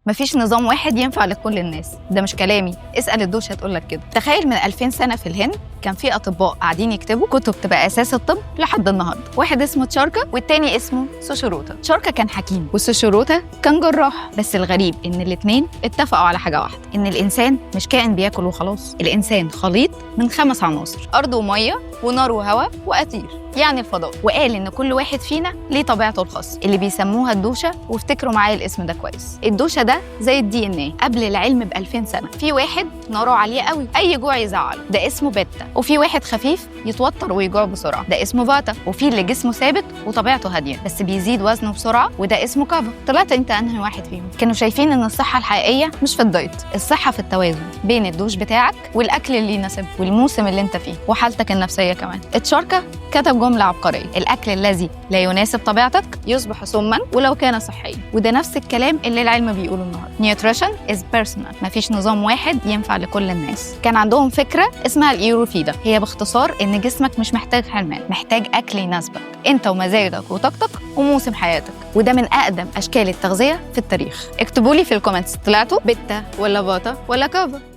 مفيش نظام واحد ينفع لكل الناس، ده مش كلامي، اسأل الدوشة هتقولك كده. تخيل من 2000 سنة في الهند كان في أطباء قاعدين يكتبوا كتب تبقى أساس الطب لحد النهاردة. واحد اسمه تشاركا والتاني اسمه سوشيروتا. تشاركا كان حكيم وسوشيروتا كان جراح، بس الغريب إن الاتنين اتفقوا على حاجة واحدة، إن الإنسان مش كائن بياكل وخلاص، الإنسان خليط من 5 عناصر: أرض ومية ونار وهواء وأثير، يعني الفضاء. وقال إن كل واحد فينا ليه طبيعته الخاصة اللي بيسموها الدوشة، وافتكروا معايا الاسم ده كويس. الدوشة ده زي الDNA قبل العلم ب2000 سنة. في واحد ناره عالية قوي أي جوع يزعله، ده اسمه بيتا. وفي واحد خفيف يتوتر ويجوع بسرعة، ده اسمه فاتا. وفي اللي جسمه ثابت وطبيعته هادية بس بيزيد وزنه بسرعة، وده اسمه كافا. طلعت انت انهي واحد فيهم؟ كانوا شايفين ان الصحة الحقيقية مش في الدايت، الصحة في التوازن بين الدوش بتاعك والأكل اللي يناسبك والموسم اللي انت فيه وحالتك النفسية كمان. تشاركا كتب جملة عبقرية: الأكل الذي لا يناسب طبيعتك يصبح سما ولو كان صحيا. وده نفس الكلام اللي العلم بيقوله النهارده. Nutrition is personal، مفيش نظام واحد ينفع لكل الناس. كان عندهم فكرة اسمها الإيروفيدا، هي باختصار إن جسمك مش محتاج حرمان، محتاج أكل يناسبك أنت ومزاجك وطاقتك وموسم حياتك. وده من أقدم أشكال التغذية في التاريخ. اكتبوا لي في الكومنتس، طلعتوا بيتا ولا فاتا ولا كافا؟